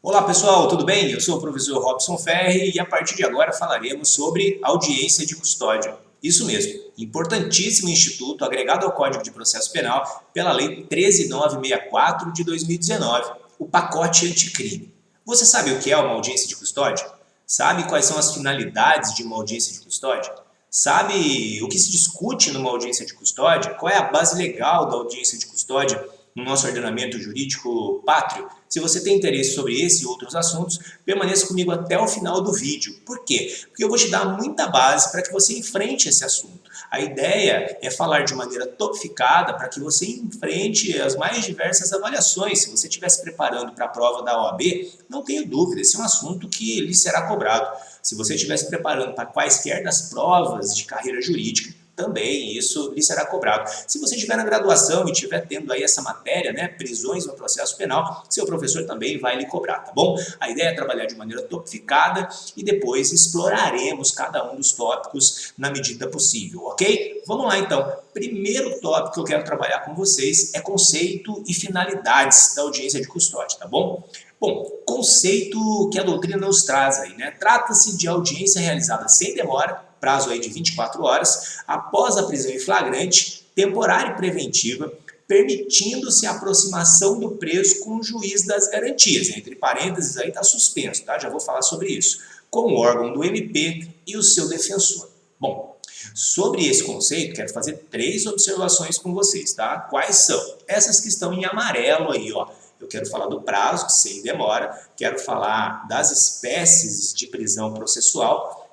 Olá pessoal, tudo bem? Eu sou o professor Robson Ferri e a partir de agora falaremos sobre audiência de custódia. Isso mesmo, importantíssimo instituto agregado ao Código de Processo Penal pela Lei 13.964 de 2019, o pacote anticrime. Você sabe o que é uma audiência de custódia? Sabe quais são as finalidades de uma audiência de custódia? Sabe o que se discute numa audiência de custódia? Qual é a base legal da audiência de custódia no nosso ordenamento jurídico pátrio? Se você tem interesse sobre esse e outros assuntos, permaneça comigo até o final do vídeo. Por quê? Porque eu vou te dar muita base para que você enfrente esse assunto. A ideia é falar de maneira topificada para que você enfrente as mais diversas avaliações. Se você estiver se preparando para a prova da OAB, não tenha dúvida, esse é um assunto que lhe será cobrado. Se você estiver se preparando para quaisquer das provas de carreira jurídica, também isso lhe será cobrado. Se você estiver na graduação e estiver tendo aí essa matéria, né, prisões no processo penal, seu professor também vai lhe cobrar, tá bom? A ideia é trabalhar de maneira topificada e depois exploraremos cada um dos tópicos na medida possível, ok? Vamos lá então. Primeiro tópico que eu quero trabalhar com vocês é conceito e finalidades da audiência de custódia, tá bom? Bom, conceito que a doutrina nos traz aí, né? Trata-se de audiência realizada sem demora, prazo aí de 24 horas, após a prisão em flagrante, temporária e preventiva, permitindo-se a aproximação do preso com o juiz das garantias. Entre parênteses aí está suspenso, tá? Já vou falar sobre isso. Com o órgão do MP e o seu defensor. Bom, sobre esse conceito, quero fazer 3 observações com vocês, tá? Quais são? Essas que estão em amarelo aí, ó. Eu quero falar do prazo, sem demora, quero falar das espécies de prisão processual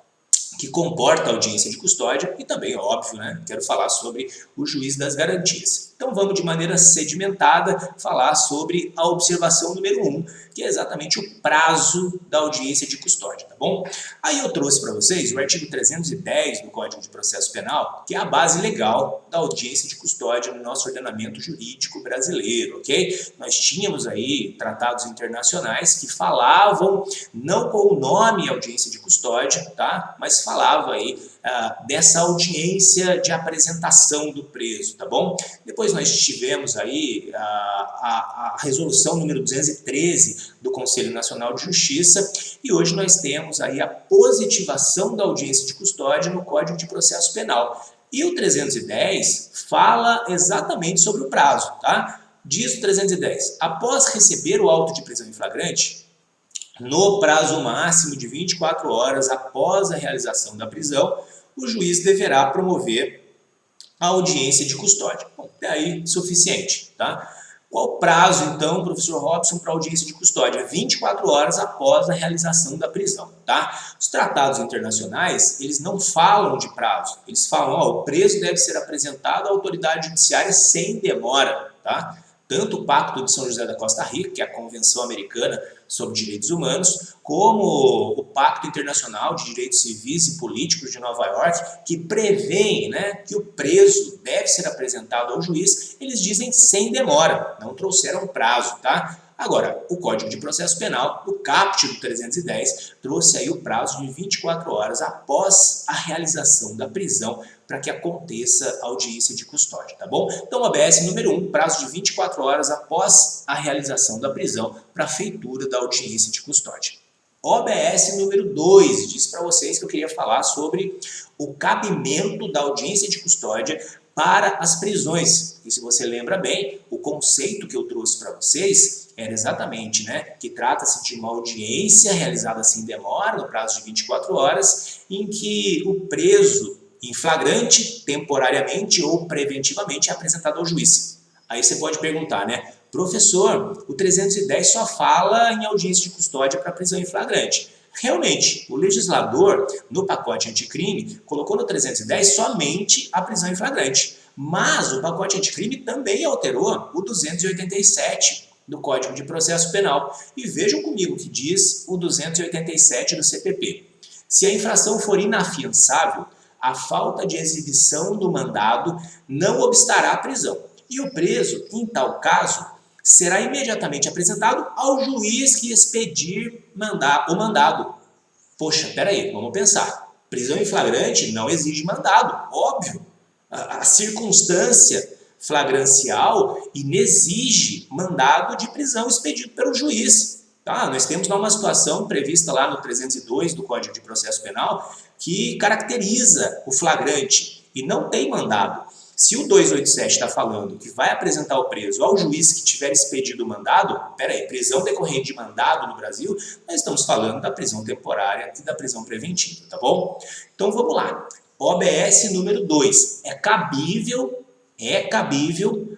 que comporta a audiência de custódia e também, óbvio, né, quero falar sobre o juiz das garantias. Então vamos de maneira sedimentada falar sobre a observação número 1, que é exatamente o prazo da audiência de custódia, tá bom? Aí eu trouxe para vocês o artigo 310 do Código de Processo Penal, que é a base legal da audiência de custódia no nosso ordenamento jurídico brasileiro, ok? Nós tínhamos aí tratados internacionais que falavam, não com o nome audiência de custódia, tá? Mas falava aí dessa audiência de apresentação do preso, tá bom? Depois nós tivemos aí a resolução número 213 do Conselho Nacional de Justiça e hoje nós temos aí a positivação da audiência de custódia no Código de Processo Penal. E o 310 fala exatamente sobre o prazo, tá? Diz o 310, após receber o auto de prisão em flagrante, no prazo máximo de 24 horas após a realização da prisão, o juiz deverá promover a audiência de custódia. Bom, até aí suficiente, tá? Qual o prazo, então, professor Robson, para audiência de custódia? 24 horas após a realização da prisão, tá? Os tratados internacionais, eles não falam de prazo. Eles falam, ó, o preso deve ser apresentado à autoridade judiciária sem demora, tá? Tanto o Pacto de São José da Costa Rica, que é a Convenção Americana sobre Direitos Humanos, como o Pacto Internacional de Direitos Civis e Políticos de Nova York, que prevêem, né, que o preso deve ser apresentado ao juiz, eles dizem sem demora, não trouxeram prazo, tá? Agora, o Código de Processo Penal, o caput do 310, trouxe aí o prazo de 24 horas após a realização da prisão para que aconteça a audiência de custódia, tá bom? Então, OBS número 1, prazo de 24 horas após a realização da prisão para a feitura da audiência de custódia. OBS número 2, disse para vocês que eu queria falar sobre o cabimento da audiência de custódia para as prisões. E se você lembra bem, o conceito que eu trouxe para vocês era exatamente, né, que trata-se de uma audiência realizada sem demora, no prazo de 24 horas, em que o preso em flagrante, temporariamente ou preventivamente é apresentado ao juiz. Aí você pode perguntar, né, professor, o 310 só fala em audiência de custódia para prisão em flagrante. Realmente, o legislador, no pacote anticrime, colocou no 310 somente a prisão em flagrante. Mas o pacote anticrime também alterou o 287 do Código de Processo Penal. E vejam comigo o que diz o 287 do CPP. Se a infração for inafiançável, a falta de exibição do mandado não obstará a prisão. E o preso, em tal caso, será imediatamente apresentado ao juiz que expedir o mandado. Poxa, peraí, vamos pensar. Prisão em flagrante não exige mandado, óbvio. A circunstância flagrancial inexige mandado de prisão expedido pelo juiz. Tá? Nós temos lá uma situação prevista lá no 302 do Código de Processo Penal que caracteriza o flagrante e não tem mandado. Se o 287 está falando que vai apresentar o preso ao juiz que tiver expedido o mandado, peraí, prisão decorrente de mandado no Brasil, nós estamos falando da prisão temporária e da prisão preventiva, tá bom? Então vamos lá. OBS número 2. É cabível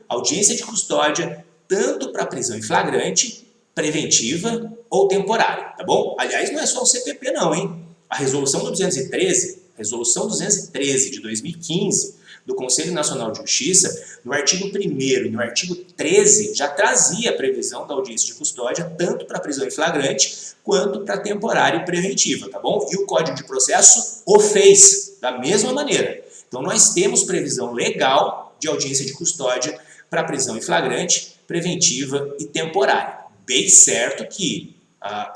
audiência de custódia tanto para prisão em flagrante, preventiva ou temporária, tá bom? Aliás, não é só o CPP não, hein? A resolução 213 de 2015 do Conselho Nacional de Justiça, no artigo 1º e no artigo 13, já trazia a previsão da audiência de custódia tanto para prisão em flagrante quanto para temporária e preventiva, tá bom? E o Código de Processo o fez da mesma maneira. Então nós temos previsão legal de audiência de custódia para prisão em flagrante, preventiva e temporária. Bem certo que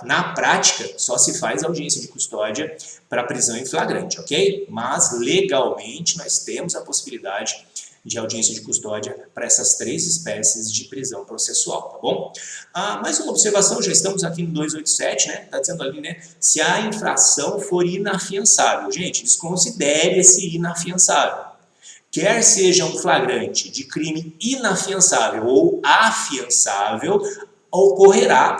na prática só se faz audiência de custódia para prisão em flagrante, ok? Mas legalmente nós temos a possibilidade de audiência de custódia para essas 3 espécies de prisão processual, tá bom? Mais uma observação, já estamos aqui no 287, né? Está dizendo ali, né? Se a infração for inafiançável. Gente, desconsidere esse inafiançável. Quer seja um flagrante de crime inafiançável ou afiançável, ocorrerá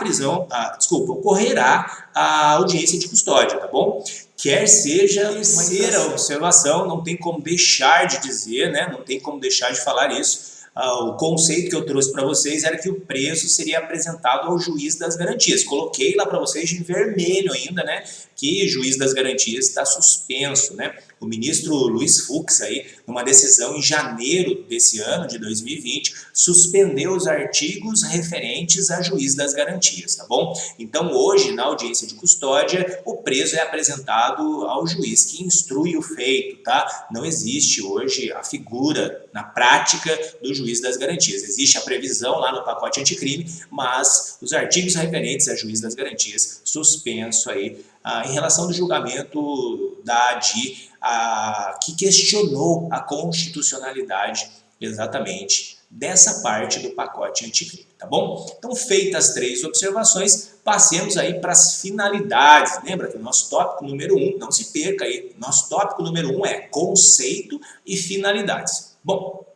a audiência de custódia, tá bom? Quer seja uma terceira observação, não tem como deixar de dizer, né? Não tem como deixar de falar isso. O conceito que eu trouxe para vocês era que o preso seria apresentado ao juiz das garantias. Coloquei lá para vocês em vermelho ainda, né? Que juiz das garantias está suspenso, né? O ministro Luiz Fux, aí, numa decisão em janeiro desse ano, de 2020, suspendeu os artigos referentes a juiz das garantias, tá bom? Então, hoje, na audiência de custódia, o preso é apresentado ao juiz que instrui o feito, tá? Não existe hoje a figura, na prática, do juiz das garantias. Existe a previsão lá no pacote anticrime, mas os artigos referentes a juiz das garantias, suspenso aí, em relação do julgamento da ADI, que questionou a constitucionalidade exatamente dessa parte do pacote anticrime, tá bom? Então, feitas as 3 observações, passemos aí para as finalidades. Lembra que o nosso tópico número 1, não se perca aí, nosso tópico número 1 é conceito e finalidades. Bom,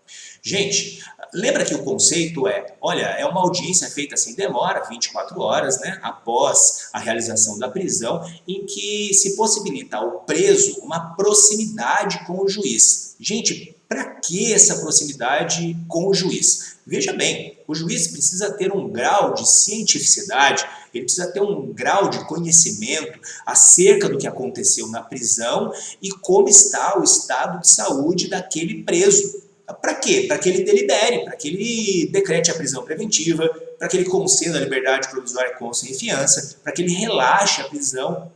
gente, lembra que o conceito é uma audiência feita sem demora, 24 horas, né, após a realização da prisão, em que se possibilita ao preso uma proximidade com o juiz. Gente, para que essa proximidade com o juiz? Veja bem, o juiz precisa ter um grau de cientificidade, ele precisa ter um grau de conhecimento acerca do que aconteceu na prisão e como está o estado de saúde daquele preso. Para quê? Para que ele delibere, para que ele decrete a prisão preventiva, para que ele conceda a liberdade provisória com sem fiança, para que ele relaxe a prisão.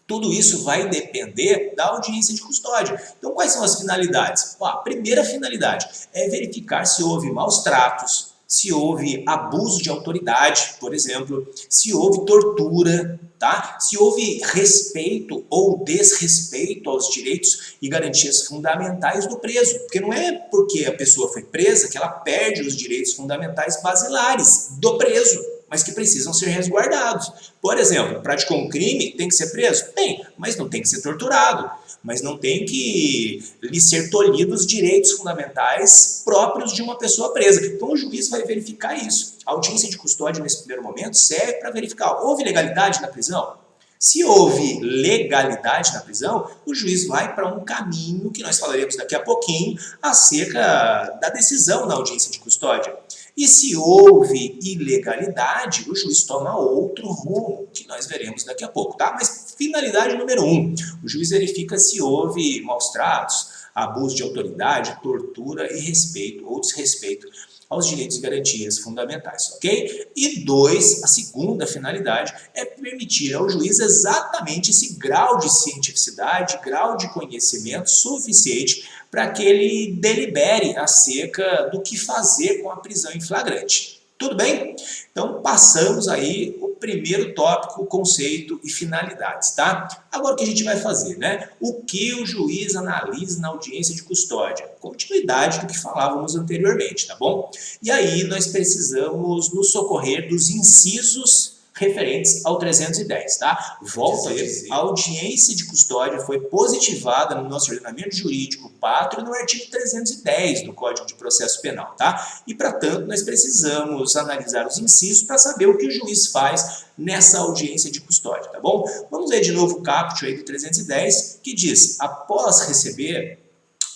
Tudo isso vai depender da audiência de custódia. Então, quais são as finalidades? A primeira finalidade é verificar se houve maus tratos, se houve abuso de autoridade, por exemplo, se houve tortura, tá? Se houve respeito ou desrespeito aos direitos e garantias fundamentais do preso. Porque não é porque a pessoa foi presa que ela perde os direitos fundamentais basilares do preso, mas que precisam ser resguardados. Por exemplo, praticou um crime, tem que ser preso? Tem, mas não tem que ser torturado, mas não tem que lhe ser tolhidos os direitos fundamentais próprios de uma pessoa presa. Então o juiz vai verificar isso. A audiência de custódia nesse primeiro momento serve para verificar, houve legalidade na prisão? Se houve legalidade na prisão, o juiz vai para um caminho que nós falaremos daqui a pouquinho acerca da decisão na audiência de custódia. E se houve ilegalidade, o juiz toma outro rumo, que nós veremos daqui a pouco, tá? Mas finalidade número 1, o juiz verifica se houve maus tratos, abuso de autoridade, tortura e respeito ou desrespeito aos direitos e garantias fundamentais, ok? E 2, a segunda finalidade é permitir ao juiz exatamente esse grau de cientificidade, grau de conhecimento suficiente para que ele delibere acerca do que fazer com a prisão em flagrante. Tudo bem? Então, passamos aí o primeiro tópico, conceito e finalidades, tá? Agora, o que a gente vai fazer, né? O que o juiz analisa na audiência de custódia? Continuidade do que falávamos anteriormente, tá bom? E aí, nós precisamos nos socorrer dos incisos referentes ao 310, tá? Volto a dizer, a audiência de custódia foi positivada no nosso ordenamento jurídico pátrio no artigo 310 do Código de Processo Penal, tá? E, para tanto, nós precisamos analisar os incisos para saber o que o juiz faz nessa audiência de custódia, tá bom? Vamos ver de novo o caput aí do 310, que diz: após receber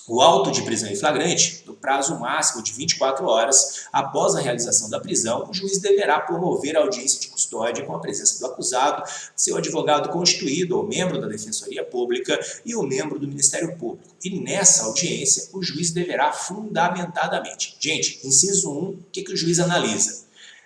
o auto de prisão em flagrante, no prazo máximo de 24 horas após a realização da prisão, o juiz deverá promover a audiência de custódia com a presença do acusado, seu advogado constituído ou membro da Defensoria Pública e o membro do Ministério Público. E nessa audiência, o juiz deverá fundamentadamente. Gente, inciso 1, o que o juiz analisa?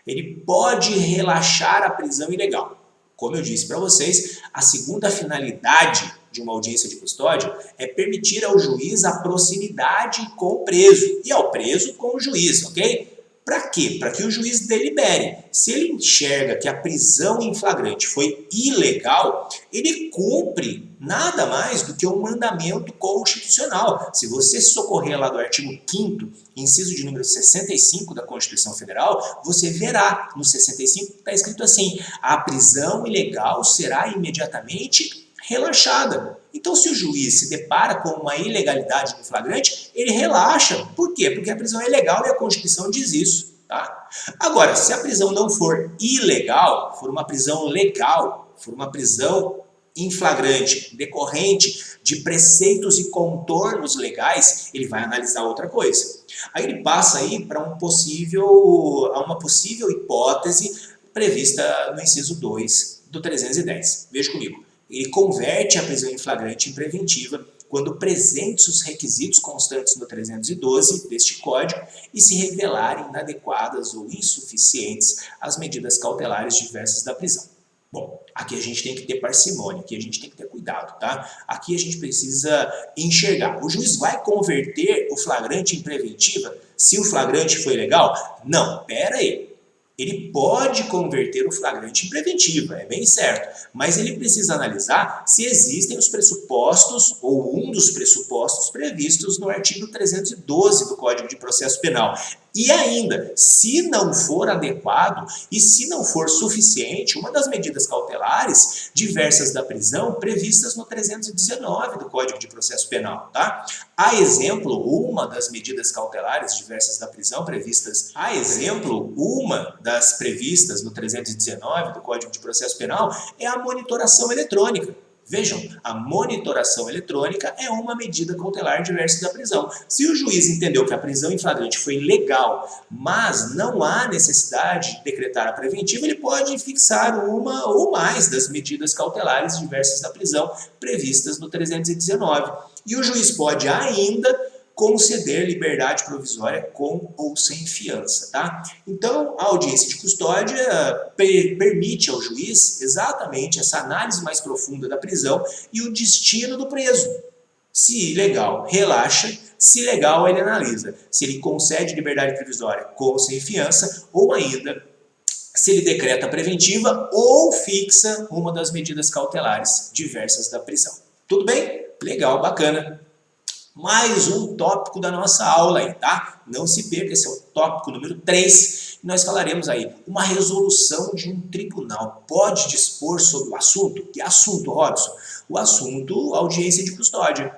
Ele pode relaxar a prisão ilegal. Como eu disse para vocês, a segunda finalidade de uma audiência de custódia é permitir ao juiz a proximidade com o preso e ao preso com o juiz, ok? Para quê? Para que o juiz delibere. Se ele enxerga que a prisão em flagrante foi ilegal, ele cumpre nada mais do que um mandamento constitucional. Se você socorrer lá do artigo 5º, inciso de número 65 da Constituição Federal, você verá no 65 está escrito assim: a prisão ilegal será imediatamente relaxada. Então, se o juiz se depara com uma ilegalidade no flagrante, ele relaxa. Por quê? Porque a prisão é ilegal e a Constituição diz isso, tá? Agora, se a prisão não for ilegal, for uma prisão legal, for uma prisão em flagrante, decorrente de preceitos e contornos legais, ele vai analisar outra coisa. Aí ele passa aí para uma possível hipótese prevista no inciso 2 do 310. Veja comigo. Ele converte a prisão em flagrante em preventiva quando presentes os requisitos constantes no 312 deste Código e se revelarem inadequadas ou insuficientes as medidas cautelares diversas da prisão. Bom, aqui a gente tem que ter parcimônia, aqui a gente tem que ter cuidado, tá? Aqui a gente precisa enxergar. O juiz vai converter o flagrante em preventiva se o flagrante foi legal? Não, pera aí. Ele pode converter o flagrante em preventiva, é bem certo, mas ele precisa analisar se existem os pressupostos ou um dos pressupostos previstos no artigo 312 do Código de Processo Penal. E ainda, se não for adequado e se não for suficiente, uma das medidas cautelares diversas da prisão previstas no 319 do Código de Processo Penal, tá? A exemplo, uma das medidas cautelares diversas da prisão previstas no 319 do Código de Processo Penal é a monitoração eletrônica. Vejam, a monitoração eletrônica é uma medida cautelar diversa da prisão. Se o juiz entendeu que a prisão em flagrante foi legal, mas não há necessidade de decretar a preventiva, ele pode fixar uma ou mais das medidas cautelares diversas da prisão previstas no 319. E o juiz pode ainda conceder liberdade provisória com ou sem fiança, tá? Então, a audiência de custódia permite ao juiz exatamente essa análise mais profunda da prisão e o destino do preso. Se ilegal, relaxa. Se legal, ele analisa. Se ele concede liberdade provisória com ou sem fiança, ou ainda se ele decreta preventiva ou fixa uma das medidas cautelares diversas da prisão. Tudo bem? Legal, bacana. Mais um tópico da nossa aula aí, tá? Não se perca, esse é o tópico número 3. Nós falaremos aí, uma resolução de um tribunal pode dispor sobre o assunto? Que assunto, Robson? O assunto, audiência de custódia.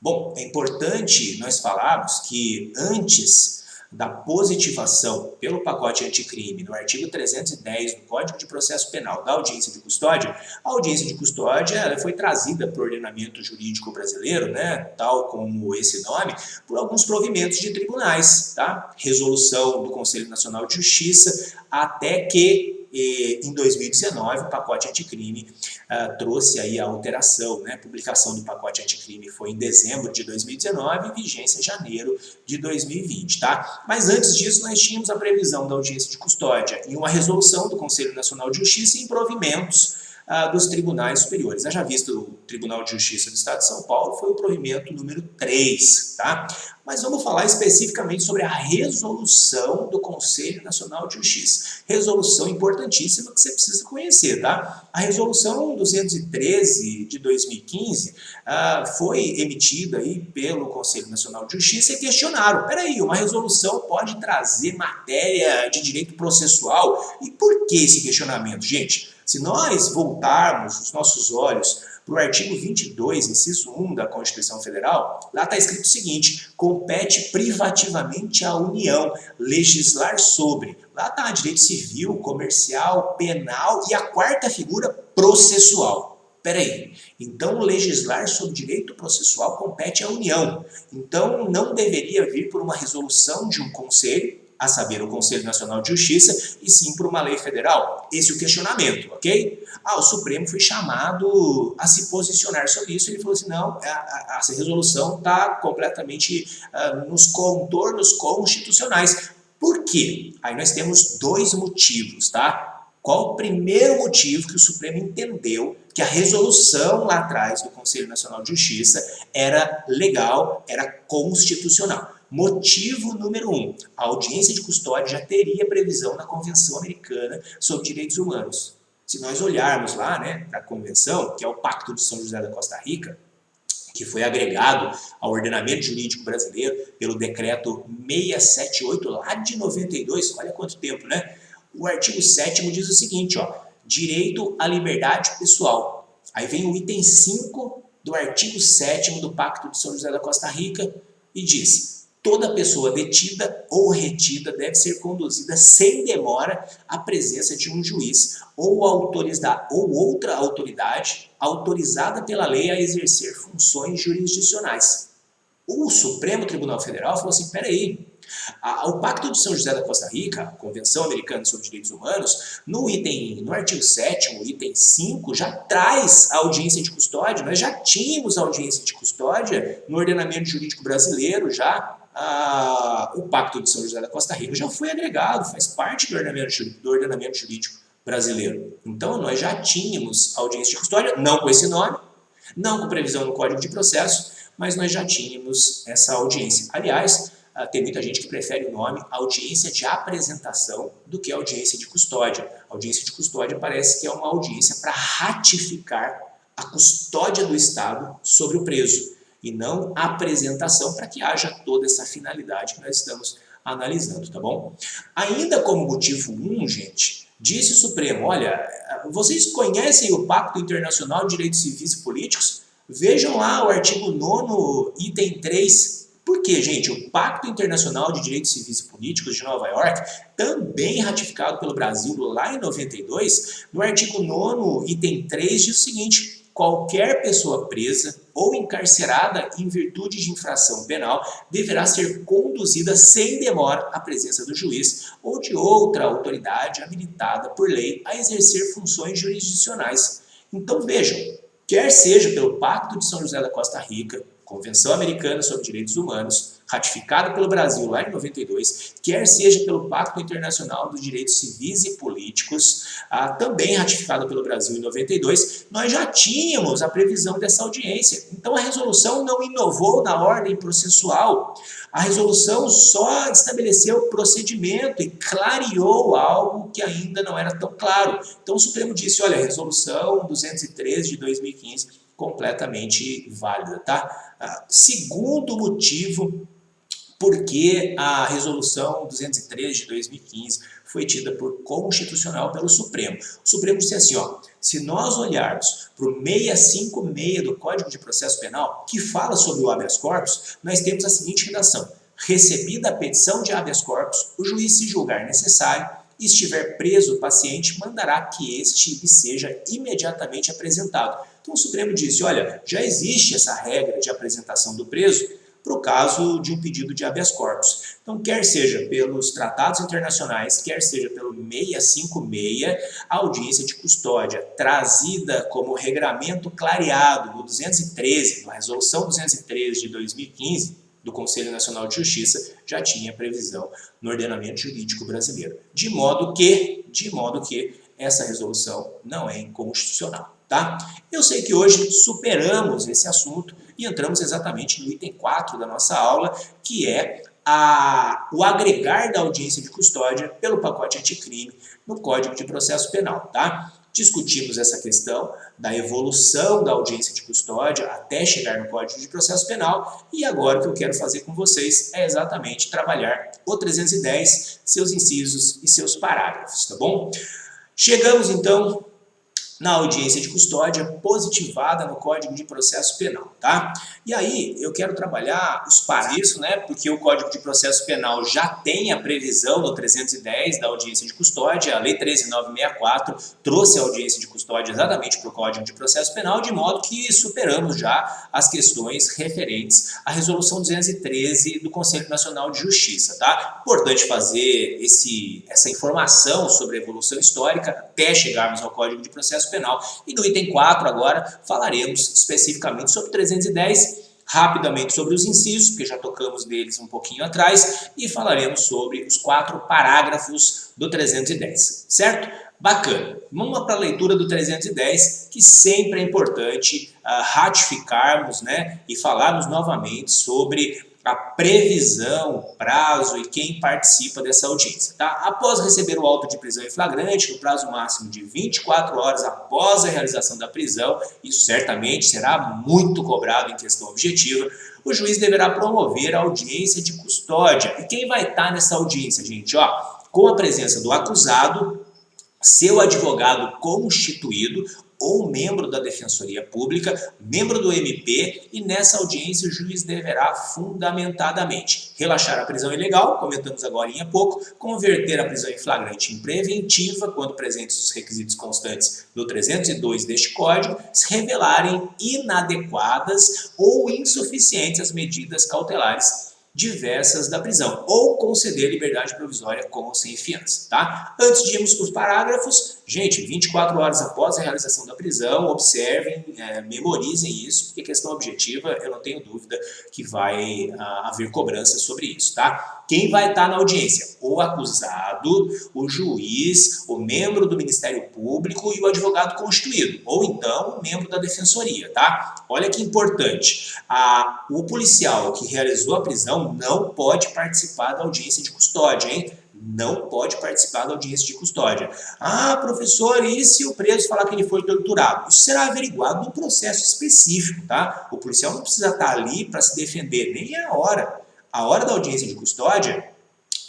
Bom, é importante nós falarmos que antes da positivação pelo pacote anticrime no artigo 310 do Código de Processo Penal da audiência de custódia, a audiência de custódia ela foi trazida para o ordenamento jurídico brasileiro, né, tal como esse nome, por alguns provimentos de tribunais, tá? Resolução do Conselho Nacional de Justiça, até que em 2019 o pacote anticrime trouxe aí a alteração, né? A publicação do pacote anticrime foi em dezembro de 2019 e vigência em janeiro de 2020, tá? Mas antes disso nós tínhamos a previsão da audiência de custódia em uma resolução do Conselho Nacional de Justiça em provimentos dos tribunais superiores. Haja visto o Tribunal de Justiça do Estado de São Paulo, foi o provimento número 3, tá? Mas vamos falar especificamente sobre a resolução do Conselho Nacional de Justiça. Resolução importantíssima que você precisa conhecer, tá? A resolução 213 de 2015 foi emitida aí pelo Conselho Nacional de Justiça e questionaram, peraí, uma resolução pode trazer matéria de direito processual? E por que esse questionamento, gente? Se nós voltarmos os nossos olhos para o artigo 22, inciso 1 da Constituição Federal, lá está escrito o seguinte: compete privativamente à União legislar sobre. Lá está direito civil, comercial, penal e a quarta figura, processual. Peraí, então legislar sobre direito processual compete à União. Então não deveria vir por uma resolução de um conselho, a saber, o Conselho Nacional de Justiça, e sim por uma lei federal. Esse é o questionamento, ok? O Supremo foi chamado a se posicionar sobre isso, ele falou assim, não, essa resolução está completamente nos contornos constitucionais. Por quê? Aí nós temos dois motivos, tá? Qual o primeiro motivo que o Supremo entendeu que a resolução lá atrás do Conselho Nacional de Justiça era legal, era constitucional? Motivo número 1, a audiência de custódia já teria previsão na Convenção Americana sobre Direitos Humanos. Se nós olharmos lá, né, para a Convenção, que é o Pacto de São José da Costa Rica, que foi agregado ao ordenamento jurídico brasileiro pelo decreto 678 lá de 92, olha quanto tempo, né? O artigo 7º diz o seguinte, ó, direito à liberdade pessoal. Aí vem o item 5 do artigo 7º do Pacto de São José da Costa Rica e diz: toda pessoa detida ou retida deve ser conduzida sem demora à presença de um juiz ou outra autoridade autorizada pela lei a exercer funções jurisdicionais. O Supremo Tribunal Federal falou assim, peraí, o Pacto de São José da Costa Rica, a Convenção Americana sobre Direitos Humanos, no artigo 7º, item 5, já traz a audiência de custódia. Nós já tínhamos a audiência de custódia no ordenamento jurídico brasileiro, já o Pacto de São José da Costa Rica já foi agregado, faz parte do ordenamento jurídico brasileiro. Então, nós já tínhamos audiência de custódia, não com esse nome, não com previsão no Código de Processo, mas nós já tínhamos essa audiência. Aliás, tem muita gente que prefere o nome audiência de apresentação do que audiência de custódia. A audiência de custódia parece que é uma audiência para ratificar a custódia do Estado sobre o preso, e não a apresentação para que haja toda essa finalidade que nós estamos analisando, tá bom? Ainda como motivo 1, gente, disse o Supremo, olha, vocês conhecem o Pacto Internacional de Direitos Civis e Políticos? Vejam lá o artigo 9º, item 3. Por quê, gente? O Pacto Internacional de Direitos Civis e Políticos de Nova York, também ratificado pelo Brasil lá em 92, no artigo 9º, item 3, diz o seguinte: qualquer pessoa presa ou encarcerada em virtude de infração penal deverá ser conduzida sem demora à presença do juiz ou de outra autoridade habilitada por lei a exercer funções jurisdicionais. Então vejam, quer seja pelo Pacto de São José da Costa Rica, Convenção Americana sobre Direitos Humanos, ratificada pelo Brasil lá em 92, quer seja pelo Pacto Internacional dos Direitos Civis e Políticos, também ratificado pelo Brasil em 92, nós já tínhamos a previsão dessa audiência. Então a resolução não inovou na ordem processual, a resolução só estabeleceu o procedimento e clareou algo que ainda não era tão claro. Então o Supremo disse, olha, a resolução 213 de 2015 completamente válida, tá? Segundo motivo por que a resolução 203 de 2015 foi tida por constitucional pelo Supremo. O Supremo disse assim, ó, se nós olharmos para o 656 do Código de Processo Penal, que fala sobre o habeas corpus, nós temos a seguinte redação: recebida a petição de habeas corpus, o juiz, se julgar necessário, e estiver preso o paciente, mandará que este lhe seja imediatamente apresentado. Então o Supremo disse, olha, já existe essa regra de apresentação do preso para o caso de um pedido de habeas corpus. Então, quer seja pelos tratados internacionais, quer seja pelo 656, a audiência de custódia trazida como regramento clareado no 213, na resolução 213 de 2015, do Conselho Nacional de Justiça, já tinha previsão no ordenamento jurídico brasileiro. De modo que essa resolução não é inconstitucional, tá? Eu sei que hoje superamos esse assunto e entramos exatamente no item 4 da nossa aula, que é o agregar da audiência de custódia pelo pacote anticrime no Código de Processo Penal, tá? Discutimos essa questão da evolução da audiência de custódia até chegar no Código de Processo Penal e agora o que eu quero fazer com vocês é exatamente trabalhar o 310, seus incisos e seus parágrafos, tá bom? Chegamos então na audiência de custódia positivada no Código de Processo Penal, tá? E aí eu quero trabalhar os parágrafos, né? Porque o Código de Processo Penal já tem a previsão no 310 da audiência de custódia, a Lei 13.964 trouxe a audiência de custódia exatamente para o Código de Processo Penal, de modo que superamos já as questões referentes à Resolução 213 do Conselho Nacional de Justiça, tá? Importante fazer essa informação sobre a evolução histórica até chegarmos ao Código de Processo Penal. E no item 4 agora falaremos especificamente sobre 310, rapidamente sobre os incisos, porque já tocamos deles um pouquinho atrás, e falaremos sobre os 4 parágrafos do 310, certo? Bacana. Vamos para a leitura do 310, que sempre é importante ratificarmos, né, e falarmos novamente sobre a previsão, prazo e quem participa dessa audiência, tá? Após receber o auto de prisão em flagrante, no prazo máximo de 24 horas após a realização da prisão, isso certamente será muito cobrado em questão objetiva, o juiz deverá promover a audiência de custódia. E quem vai estar nessa audiência, gente? Ó, com a presença do acusado, seu advogado constituído ou membro da Defensoria Pública, membro do MP, e nessa audiência o juiz deverá fundamentadamente relaxar a prisão ilegal, comentamos agora há pouco, converter a prisão em flagrante em preventiva, quando presentes os requisitos constantes do 302 deste Código, se revelarem inadequadas ou insuficientes as medidas cautelares diversas da prisão, ou conceder liberdade provisória com ou sem fiança, tá? Antes de irmos para os parágrafos, gente, 24 horas após a realização da prisão, observem, memorizem isso, porque questão objetiva, eu não tenho dúvida que vai haver cobrança sobre isso, tá? Quem vai estar na audiência? O acusado, o juiz, o membro do Ministério Público e o advogado constituído, ou então o membro da Defensoria, tá? Olha que importante, o policial que realizou a prisão não pode participar da audiência de custódia, hein? Não pode participar da audiência de custódia. Ah, professor, e se o preso falar que ele foi torturado? Isso será averiguado num processo específico, tá? O policial não precisa estar ali para se defender, nem a hora. A hora da audiência de custódia,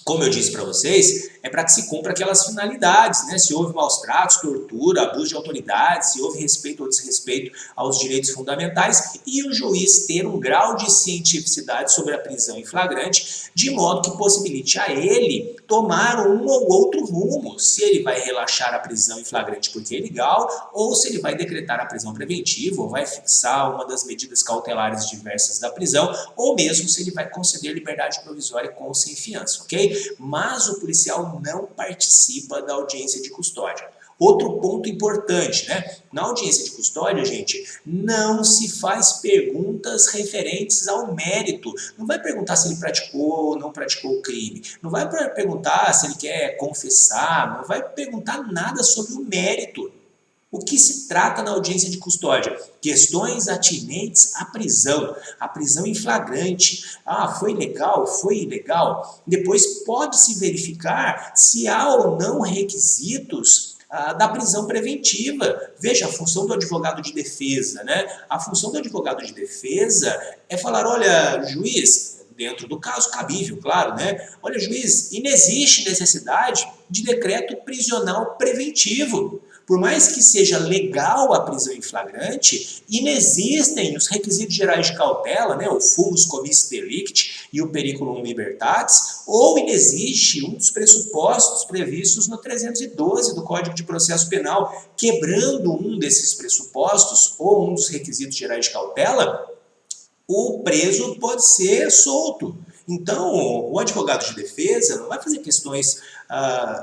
como eu disse para vocês, é para que se cumpra aquelas finalidades, né? Se houve maus tratos, tortura, abuso de autoridade, se houve respeito ou desrespeito aos direitos fundamentais e o juiz ter um grau de cientificidade sobre a prisão em flagrante, de modo que possibilite a ele tomar um ou outro rumo, se ele vai relaxar a prisão em flagrante porque é ilegal, ou se ele vai decretar a prisão preventiva, ou vai fixar uma das medidas cautelares diversas da prisão, ou mesmo se ele vai conceder liberdade provisória com ou sem fiança, ok? Mas o policial não participa da audiência de custódia. Outro ponto importante, né? Na audiência de custódia, gente, não se faz perguntas referentes ao mérito. Não vai perguntar se ele praticou ou não praticou o crime. Não vai perguntar se ele quer confessar. Não vai perguntar nada sobre o mérito. O que se trata na audiência de custódia? Questões atinentes à prisão em flagrante. Ah, foi legal, foi ilegal? Depois pode-se verificar se há ou não requisitos da prisão preventiva. Veja, a função do advogado de defesa, né? A função do advogado de defesa é falar, olha, juiz, dentro do caso cabível, claro, né? Olha, juiz, inexiste necessidade de decreto prisional preventivo. Por mais que seja legal a prisão em flagrante, inexistem os requisitos gerais de cautela, né, o fumus comis delicti e o periculum libertatis, ou inexiste um dos pressupostos previstos no 312 do Código de Processo Penal. Quebrando um desses pressupostos ou um dos requisitos gerais de cautela, o preso pode ser solto. Então, o advogado de defesa não vai fazer questões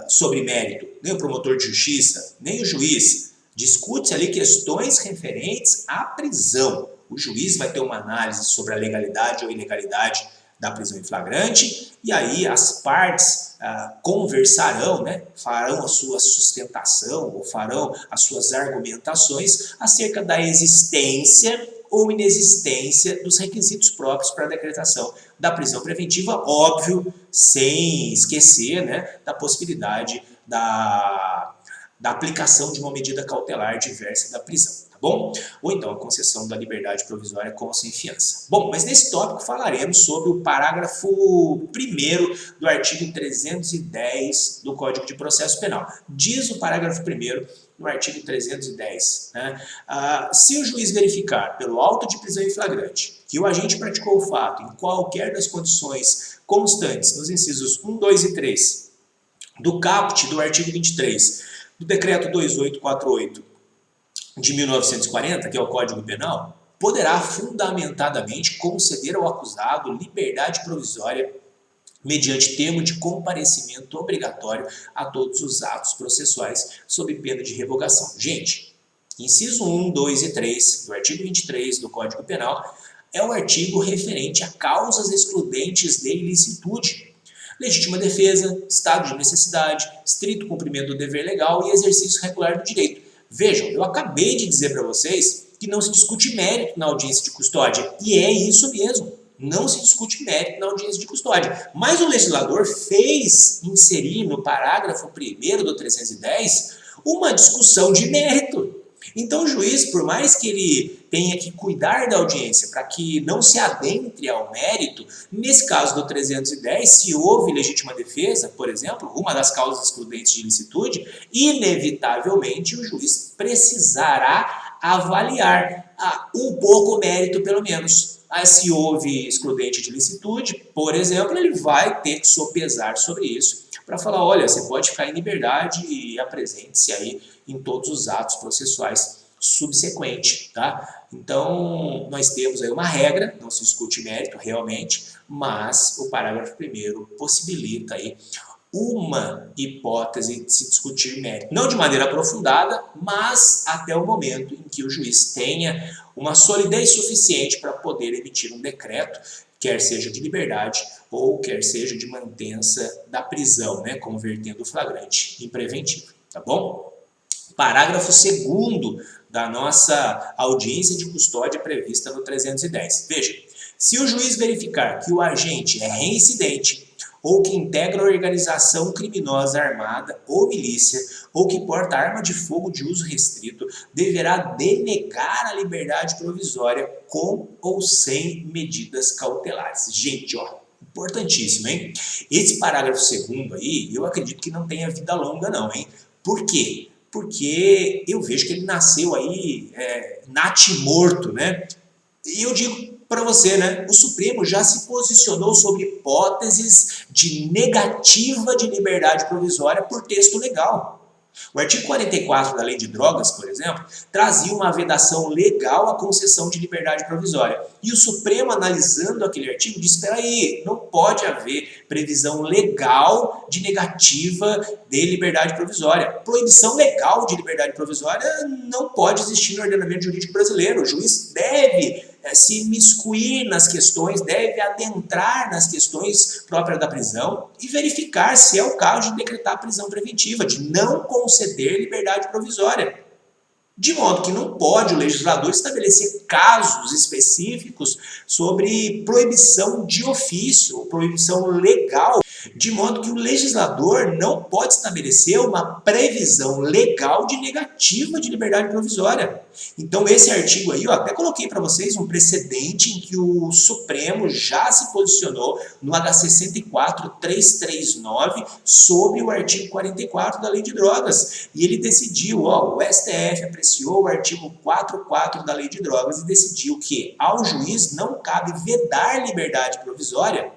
sobre mérito, nem o promotor de justiça, nem o juiz. Discute-se ali questões referentes à prisão. O juiz vai ter uma análise sobre a legalidade ou ilegalidade da prisão em flagrante, e aí as partes conversarão, né, farão a sua sustentação ou farão as suas argumentações acerca da existência ou inexistência dos requisitos próprios para a decretação da prisão preventiva, óbvio, sem esquecer, né, da possibilidade da aplicação de uma medida cautelar diversa da prisão. Bom? Ou então a concessão da liberdade provisória com ou sem fiança. Bom, mas nesse tópico falaremos sobre o parágrafo 1º do artigo 310 do Código de Processo Penal. Diz o parágrafo 1º no artigo 310, né? Se o juiz verificar pelo auto de prisão em flagrante que o agente praticou o fato em qualquer das condições constantes nos incisos 1, 2 e 3 do caput do artigo 23 do decreto 2848 de 1940, que é o Código Penal, poderá fundamentadamente conceder ao acusado liberdade provisória mediante termo de comparecimento obrigatório a todos os atos processuais sob pena de revogação. Gente, inciso 1, 2 e 3 do artigo 23 do Código Penal é o artigo referente a causas excludentes de ilicitude, legítima defesa, estado de necessidade, estrito cumprimento do dever legal e exercício regular do direito. Vejam, eu acabei de dizer para vocês que não se discute mérito na audiência de custódia, e é isso mesmo, não se discute mérito na audiência de custódia. Mas o legislador fez inserir no parágrafo 1º do 310 uma discussão de mérito. Então o juiz, por mais que ele tenha que cuidar da audiência para que não se adentre ao mérito, nesse caso do 310, se houve legítima defesa, por exemplo, uma das causas excludentes de ilicitude, inevitavelmente o juiz precisará avaliar um pouco o mérito, pelo menos. Se houve excludente de ilicitude, por exemplo, ele vai ter que sopesar sobre isso para falar, olha, você pode ficar em liberdade e apresente-se aí em todos os atos processuais subsequentes, tá? Então, nós temos aí uma regra, não se discute mérito realmente, mas o parágrafo 1º possibilita aí uma hipótese de se discutir mérito. Não de maneira aprofundada, mas até o momento em que o juiz tenha uma solidez suficiente para poder emitir um decreto, quer seja de liberdade ou quer seja de mantença da prisão, né, convertendo o flagrante em preventivo, tá bom? Parágrafo 2º da nossa audiência de custódia prevista no 310. Veja, se o juiz verificar que o agente é reincidente ou que integra organização criminosa armada ou milícia, ou que porta arma de fogo de uso restrito, deverá denegar a liberdade provisória com ou sem medidas cautelares. Gente, ó, importantíssimo, hein? Esse parágrafo 2º aí, eu acredito que não tenha vida longa não, hein? Por quê? Porque eu vejo que ele nasceu aí natimorto, né? E eu digo para você, né? O Supremo já se posicionou sobre hipóteses de negativa de liberdade provisória por texto legal. O artigo 44 da Lei de Drogas, por exemplo, trazia uma vedação legal à concessão de liberdade provisória. E o Supremo, analisando aquele artigo, disse, espera aí, não pode haver previsão legal de negativa de liberdade provisória. Proibição legal de liberdade provisória não pode existir no ordenamento jurídico brasileiro. O juiz deve se imiscuir nas questões, deve adentrar nas questões próprias da prisão e verificar se é o caso de decretar a prisão preventiva, de não conceder liberdade provisória. De modo que não pode o legislador estabelecer casos específicos sobre proibição de ofício, proibição legal, de modo que o legislador não pode estabelecer uma previsão legal de negativa de liberdade provisória. Então esse artigo aí, ó, até coloquei para vocês um precedente em que o Supremo já se posicionou no HC 104.339 sobre o artigo 44 da Lei de Drogas. E ele decidiu, ó, o STF apreciou o artigo 44 da Lei de Drogas e decidiu que ao juiz não cabe vedar liberdade provisória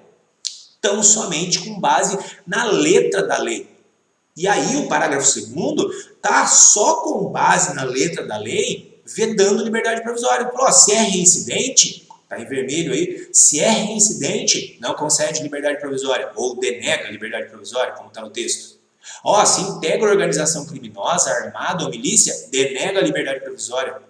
tão somente com base na letra da lei. E aí o parágrafo 2º está só com base na letra da lei, vedando liberdade provisória. Falou, se é reincidente, está em vermelho aí, se é reincidente, não concede liberdade provisória, ou denega liberdade provisória, como está no texto. Ó, se integra organização criminosa, armada ou milícia, denega a liberdade provisória.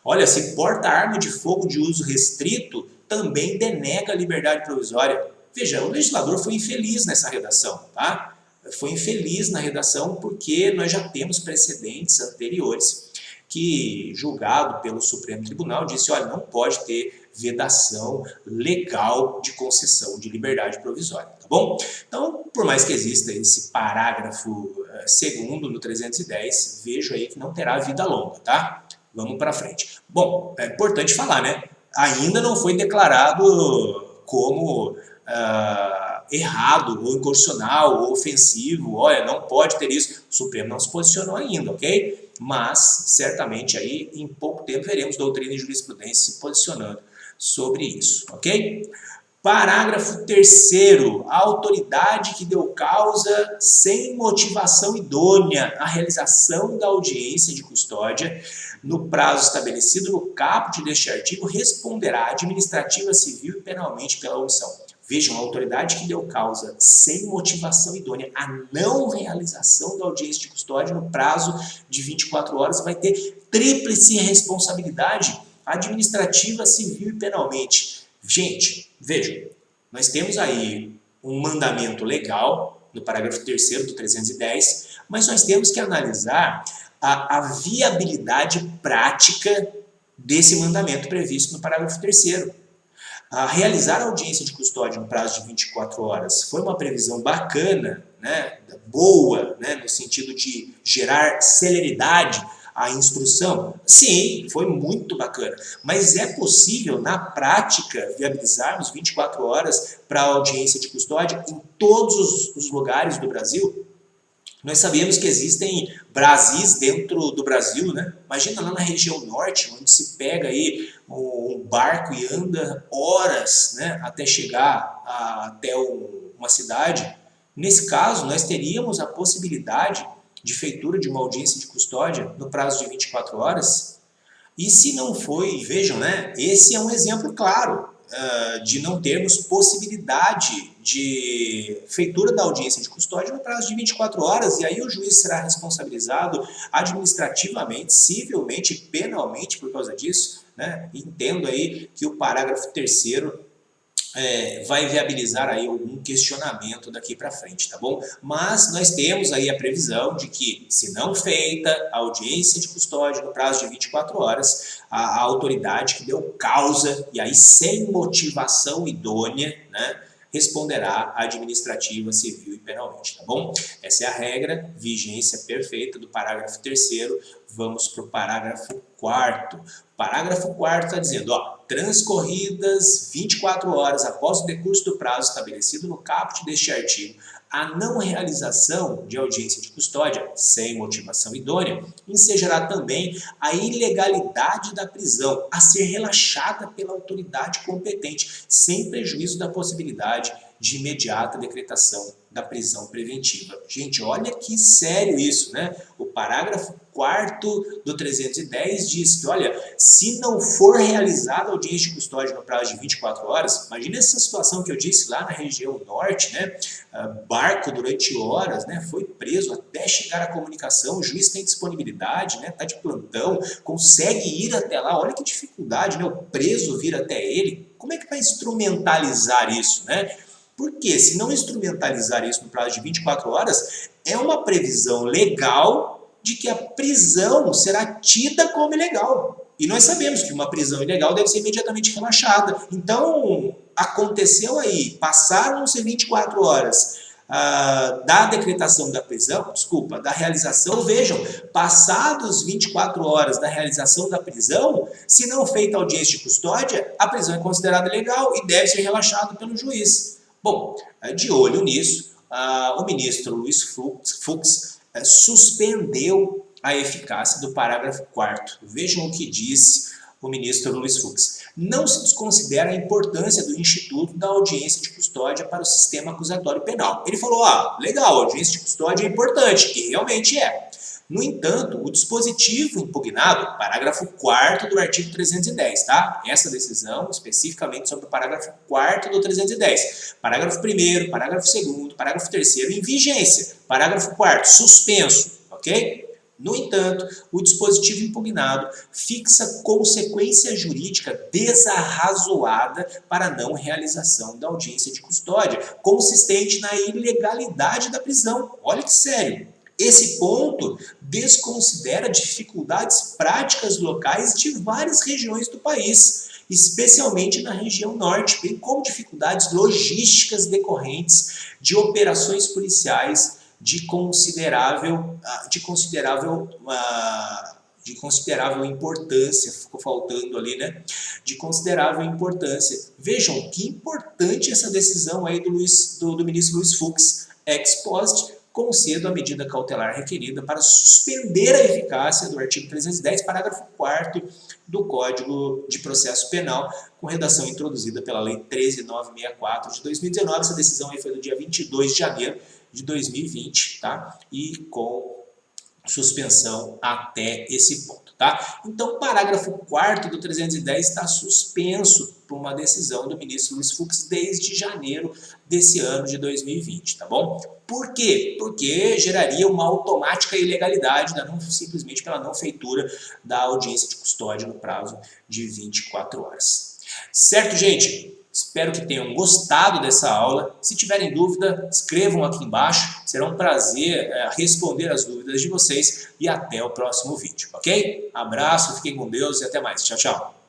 Olha, se porta arma de fogo de uso restrito, também denega a liberdade provisória. Veja, o legislador foi infeliz nessa redação, tá? Foi infeliz na redação porque nós já temos precedentes anteriores que, julgado pelo Supremo Tribunal, disse, olha, não pode ter vedação legal de concessão de liberdade provisória, tá bom? Então, por mais que exista esse parágrafo segundo no 310, vejo aí que não terá vida longa, tá? Vamos para frente. Bom, é importante falar, né? Ainda não foi declarado como errado, ou inconstitucional, ou ofensivo, olha, não pode ter isso. O Supremo não se posicionou ainda, ok? Mas, certamente, aí, em pouco tempo, veremos doutrina e jurisprudência se posicionando sobre isso, ok? Parágrafo 3º, a autoridade que deu causa sem motivação idônea à realização da audiência de custódia no prazo estabelecido no caput deste artigo responderá administrativa, civil e penalmente pela omissão. Vejam, a autoridade que deu causa sem motivação idônea à não realização da audiência de custódia no prazo de 24 horas vai ter tríplice responsabilidade administrativa, civil e penalmente. Gente, vejam, nós temos aí um mandamento legal no parágrafo 3º do 310, mas nós temos que analisar a viabilidade prática desse mandamento previsto no parágrafo 3º. Realizar a audiência de custódia no prazo de 24 horas foi uma previsão bacana, né, boa, né, no sentido de gerar celeridade à instrução? Sim, foi muito bacana, mas é possível, na prática, viabilizarmos 24 horas para a audiência de custódia em todos os lugares do Brasil? Nós sabemos que existem Brasis dentro do Brasil, né? Imagina lá na região norte, onde se pega aí um barco e anda horas, né, até chegar até uma cidade. Nesse caso, nós teríamos a possibilidade de feitura de uma audiência de custódia no prazo de 24 horas. E se não foi, vejam, né, esse é um exemplo claro de não termos possibilidade de feitura da audiência de custódia no prazo de 24 horas, e aí o juiz será responsabilizado administrativamente, civilmente e penalmente por causa disso, né? Entendo aí que o parágrafo 3º vai viabilizar aí algum questionamento daqui para frente, tá bom? Mas nós temos aí a previsão de que, se não feita a audiência de custódia no prazo de 24 horas, a autoridade que deu causa, e aí sem motivação idônea, né, responderá administrativa, civil e penalmente, tá bom? Essa é a regra, vigência perfeita do parágrafo 3º. Vamos para o parágrafo 4º. O parágrafo 4º está dizendo, ó, transcorridas 24 horas após o decurso do prazo estabelecido no caput deste artigo, a não realização de audiência de custódia sem motivação idônea ensejará também a ilegalidade da prisão a ser relaxada pela autoridade competente, sem prejuízo da possibilidade de imediata decretação da prisão preventiva. Gente, olha que sério isso, né? O parágrafo 4º do 310 diz que, olha, se não for realizada a audiência de custódia no prazo de 24 horas, imagina essa situação que eu disse lá na região norte, né? Barco durante horas, né? Foi preso até chegar à comunicação, o juiz tem disponibilidade, né? Tá de plantão, consegue ir até lá, olha que dificuldade, né? O preso vir até ele, como é que vai instrumentalizar isso, né? Porque se não instrumentalizar isso no prazo de 24 horas, é uma previsão legal de que a prisão será tida como ilegal. E nós sabemos que uma prisão ilegal deve ser imediatamente relaxada. Então, aconteceu aí, passaram-se 24 horas da decretação da prisão, desculpa, da realização, vejam, passados 24 horas da realização da prisão, se não feita audiência de custódia, a prisão é considerada ilegal e deve ser relaxada pelo juiz. Bom, de olho nisso, o ministro Luiz Fux suspendeu a eficácia do parágrafo 4º. Vejam o que disse o ministro Luiz Fux. Não se desconsidera a importância do instituto da audiência de custódia para o sistema acusatório penal. Ele falou, legal, a audiência de custódia é importante, e realmente é. No entanto, o dispositivo impugnado, parágrafo 4º do artigo 310, tá? Essa decisão especificamente sobre o parágrafo 4º do 310. Parágrafo 1º, parágrafo 2º, parágrafo 3º em vigência. Parágrafo 4º, suspenso, ok? No entanto, o dispositivo impugnado fixa consequência jurídica desarrazoada para a não realização da audiência de custódia, consistente na ilegalidade da prisão. Olha que sério! Esse ponto desconsidera dificuldades práticas locais de várias regiões do país, especialmente na região norte, bem como dificuldades logísticas decorrentes de operações policiais de considerável importância, ficou faltando ali, né? De considerável importância. Vejam que importante essa decisão aí do ministro Luiz Fux, ex post, concedo a medida cautelar requerida para suspender a eficácia do artigo 310, parágrafo 4º do Código de Processo Penal, com redação introduzida pela Lei 13.964 de 2019. Essa decisão aí foi do dia 22 de janeiro de 2020, tá? E com suspensão até esse ponto, tá? Então, o parágrafo 4º do 310 está suspenso por uma decisão do ministro Luiz Fux desde janeiro desse ano de 2020, tá bom? Por quê? Porque geraria uma automática ilegalidade, simplesmente pela não feitura da audiência de custódia no prazo de 24 horas. Certo, gente? Espero que tenham gostado dessa aula. Se tiverem dúvida, escrevam aqui embaixo. Será um prazer responder as dúvidas de vocês e até o próximo vídeo, ok? Abraço, fiquem com Deus e até mais. Tchau, tchau.